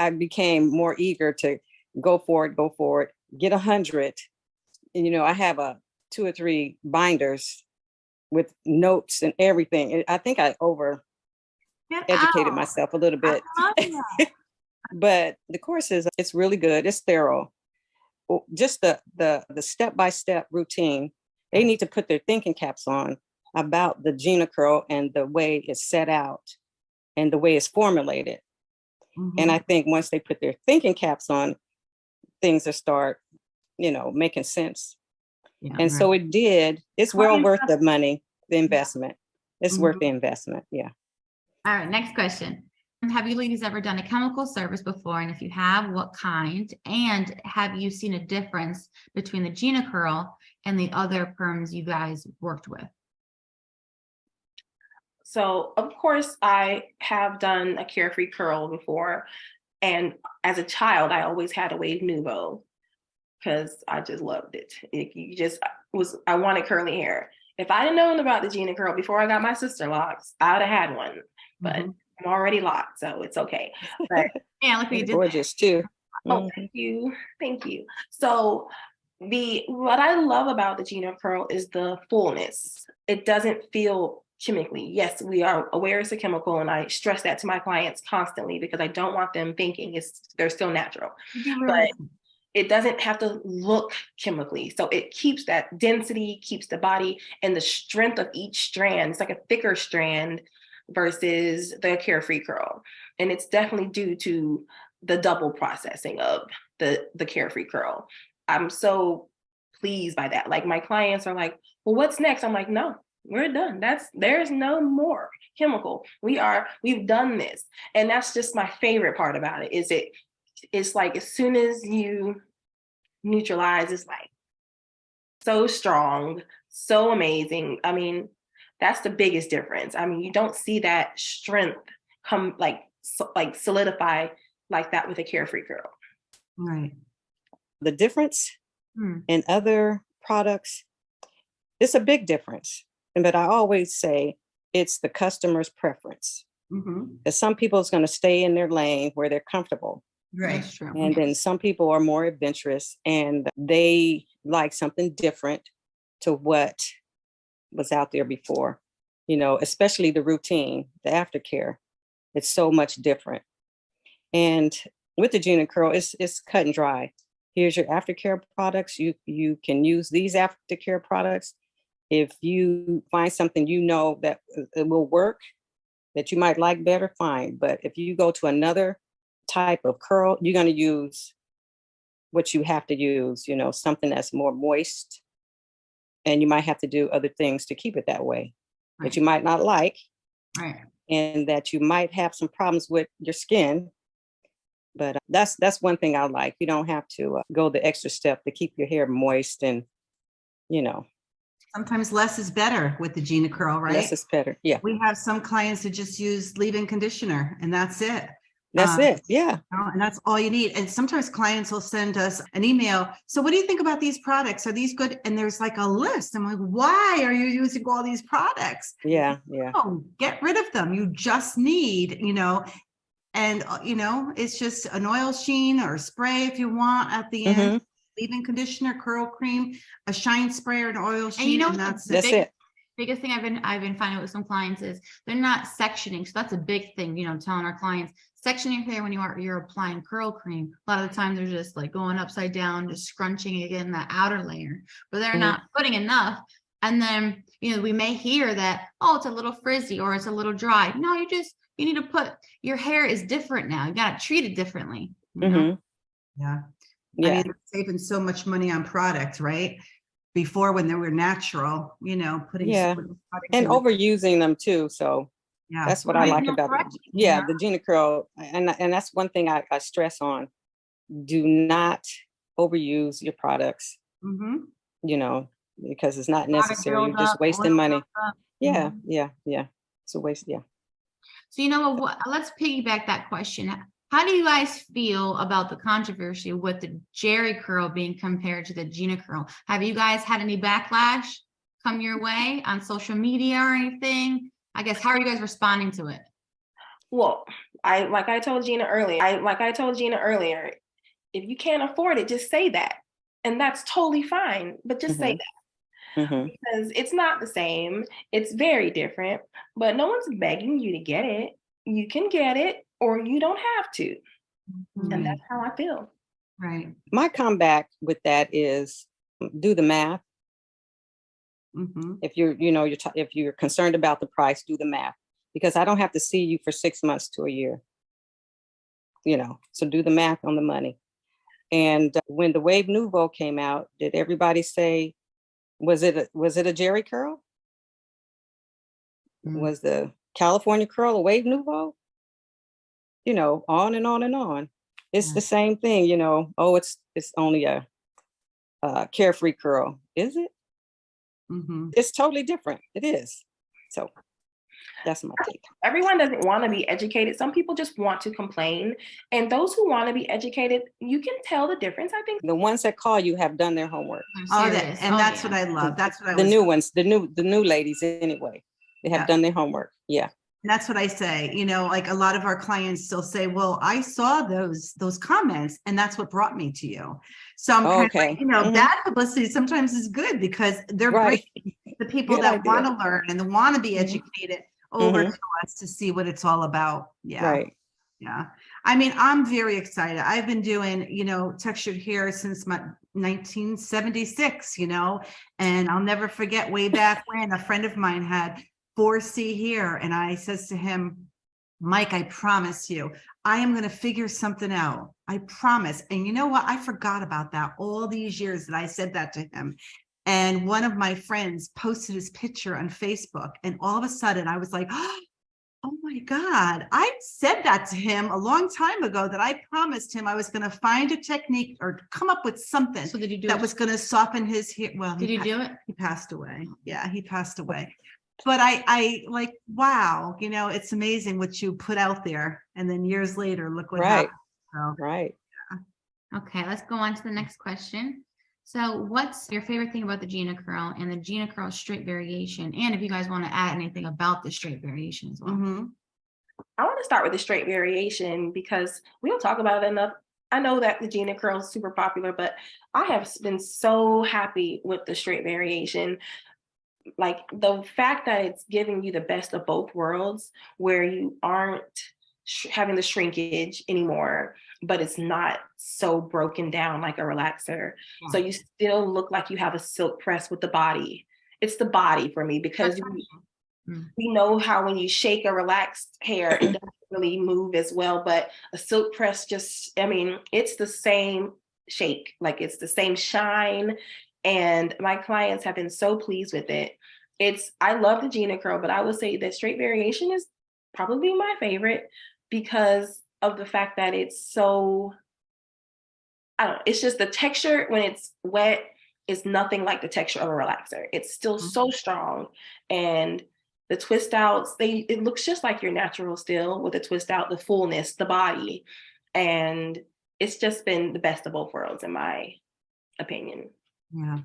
I became more eager to go for it, get 100. And, you know, I have 2 or 3 binders with notes and everything. I think I educated myself a little bit. But the course it's really good. It's thorough. Just the step-by-step routine. They need to put their thinking caps on about the GinaCurl and the way it's set out and the way it's formulated. And I think once they put their thinking caps on, things will start, you know, making sense. Yeah, and so it did. It's well worth the money, the investment. It's worth the investment. Yeah. All right. Next question. Have you ladies ever done a chemical service before? And if you have, what kind? And have you seen a difference between the GinaCurl and the other perms you guys worked with? So, of course, I have done a Carefree Curl before. And as a child, I always had a Wave Nouveau because I just loved it. I wanted curly hair. If I'd have known about the GinaCurl before I got my sister locks, I would have had one. But I'm already locked, so it's okay. But yeah, look, you did gorgeous too. Oh, thank you. So what I love about the GinaCurl is the fullness. It doesn't feel chemically. Yes, we are aware it's a chemical, and I stress that to my clients constantly because I don't want them thinking they're still natural. But it doesn't have to look chemically. So it keeps that density, keeps the body and the strength of each strand. It's like a thicker strand versus the Carefree Curl. And it's definitely due to the double processing of the Carefree Curl. I'm so pleased by that. Like my clients are like, well, what's next? I'm like, no, we're done. There's no more chemical. We've done this. And that's just my favorite part about it is it's like as soon as you neutralize, it's like so strong, so amazing. I mean, that's the biggest difference. I mean, you don't see that strength come like solidify like that with a Carefree Curl. Right. The difference in other products, it's a big difference. But I always say it's the customer's preference. Because some people is going to stay in their lane where they're comfortable. Right. That's true. And then some people are more adventurous and they like something different to what was out there before, you know, especially the routine, the aftercare. It's so much different. And with the GinaCurl, it's cut and dry. Here's your aftercare products. You can use these aftercare products. If you find something you know that it will work, that you might like better, fine. But if you go to another type of curl, you're going to use what you have to use, you know, something that's more moist. And you might have to do other things to keep it that way that you might not like. Right. And that you might have some problems with your skin. But that's one thing I like. You don't have to go the extra step to keep your hair moist and, you know. Sometimes less is better with the GinaCurl, right? Less is better, yeah. We have some clients that just use leave-in conditioner and that's it. That's it, yeah. And that's all you need. And sometimes clients will send us an email. So what do you think about these products? Are these good? And there's like a list. I'm like, why are you using all these products? Yeah. Oh, get rid of them. You just need, you know, and, you know, it's just an oil sheen or a spray if you want at the end. Leave-in conditioner, curl cream, a shine spray or an oil sheen, and, you know, that's it. Biggest thing I've been finding with some clients is they're not sectioning. So that's a big thing, you know, telling our clients, section your hair when you're applying curl cream. A lot of the time they're just like going upside down, just scrunching again that outer layer, but they're not putting enough. And then, you know, we may hear that, oh, it's a little frizzy or it's a little dry. No, you need to put, your hair is different now. You got to treat it differently. You know? Yeah. I mean, they're saving so much money on products, right? Before when they were natural, you know, putting and overusing them too. So that's what I like about it. The GinaCurl, and that's one thing I stress on. Do not overuse your products. You know, because it's not necessary. You're just wasting money. Yeah. It's a waste. Yeah. So, you know what? Let's piggyback that question. How do you guys feel about the controversy with the GeriCurl being compared to the GinaCurl? Have you guys had any backlash come your way on social media or anything? I guess, how are you guys responding to it? Well, like I told Gina earlier, if you can't afford it, just say that. And that's totally fine, but just say that. Because it's not the same. It's very different, but no one's begging you to get it. You can get it or you don't have to. And that's how I feel. Right. My comeback with that is do the math. If you're, if you're concerned about the price, do the math, because I don't have to see you for 6 months to a year, so do the math on the money. And when the Wave Nouveau came out, did everybody say, was it a GinaCurl? Was the California curl a Wave Nouveau? On and on and on. It's the same thing, oh, it's only a carefree curl. Is it? It's totally different. It is. So that's my take. Everyone doesn't want to be educated. Some people just want to complain. And those who want to be educated, you can tell the difference. I think the ones that call you have done their homework. That's what I love. That's what I the new ones, the new ladies anyway. They have done their homework. Yeah. And that's what I say, like a lot of our clients still say, well, I saw those comments and that's what brought me to you. So I'm kind of like, bad publicity sometimes is good because they're bringing the people that want to learn and want to be educated over to us to see what it's all about. Yeah. Right. Yeah. I mean, I'm very excited. I've been doing, textured hair since 1976, and I'll never forget way back when a friend of mine had 4C hair. And I says to him, Mike, I promise you, I am going to figure something out. I promise. And you know what? I forgot about that all these years that I said that to him. And one of my friends posted his picture on Facebook. And all of a sudden I was like, oh my God, I said that to him a long time ago that I promised him I was going to find a technique or come up with something that was going to soften his hair. Well, did you do it? He passed away. Yeah, he passed away. But I like, wow, it's amazing what you put out there. And then years later, look what happened. So, right. Yeah. Okay, let's go on to the next question. So what's your favorite thing about the GinaCurl and the GinaCurl straight variation? And if you guys want to add anything about the straight variation as well. I want to start with the straight variation because we don't talk about it enough. I know that the GinaCurl is super popular, but I have been so happy with the straight variation. Like the fact that it's giving you the best of both worlds where you aren't having the shrinkage anymore, but it's not so broken down like a relaxer. So you still look like you have a silk press with the body. It's the body for me because we know how when you shake a relaxed hair, it doesn't really move as well, but a silk press it's the same shake, like it's the same shine. And my clients have been so pleased with it. I love the GinaCurl, but I would say that straight variation is probably my favorite because of the fact that it's so, it's just the texture when it's wet is nothing like the texture of a relaxer. It's still so strong. And the twist outs, it looks just like your natural still with the twist out, the fullness, the body. And it's just been the best of both worlds in my opinion. Yeah.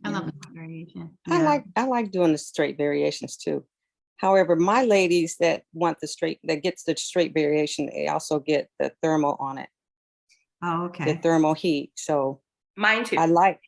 I love the variation. I like doing the straight variations too. However, my ladies that gets the straight variation, they also get the thermal on it. Oh, okay. The thermal heat. So mine too. I like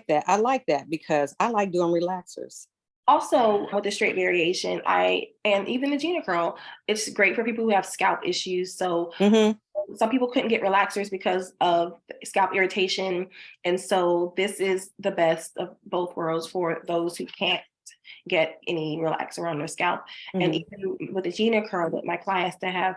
that. I like that because I like doing relaxers. Also, with the straight variation, and even the GinaCurl, it's great for people who have scalp issues. So some people couldn't get relaxers because of scalp irritation. And so this is the best of both worlds for those who can't get any relaxer on their scalp. And even with the GinaCurl, with my clients that have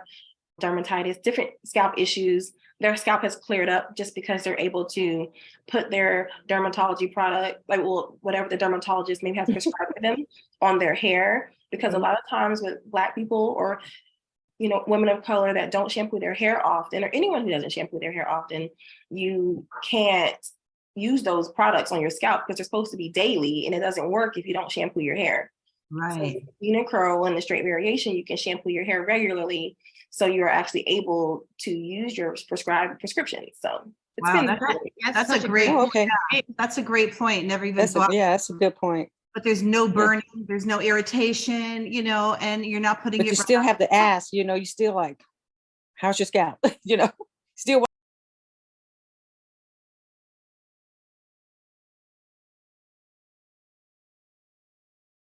dermatitis, different scalp issues, their scalp has cleared up just because they're able to put their dermatology product, whatever the dermatologist maybe has prescribed for them, on their hair. Because a lot of times with Black people or women of color that don't shampoo their hair often, or anyone who doesn't shampoo their hair often, you can't use those products on your scalp because they're supposed to be daily, and it doesn't work if you don't shampoo your hair. Right. So GinaCurl and the straight variation, you can shampoo your hair regularly, so you're actually able to use your prescribed prescription. So it's been that's a great okay. That's a great point. Never even thought. That's a good point. But there's no burning, there's no irritation, and you're not putting. But you still have to ask. You still like, how's your scalp? You know, still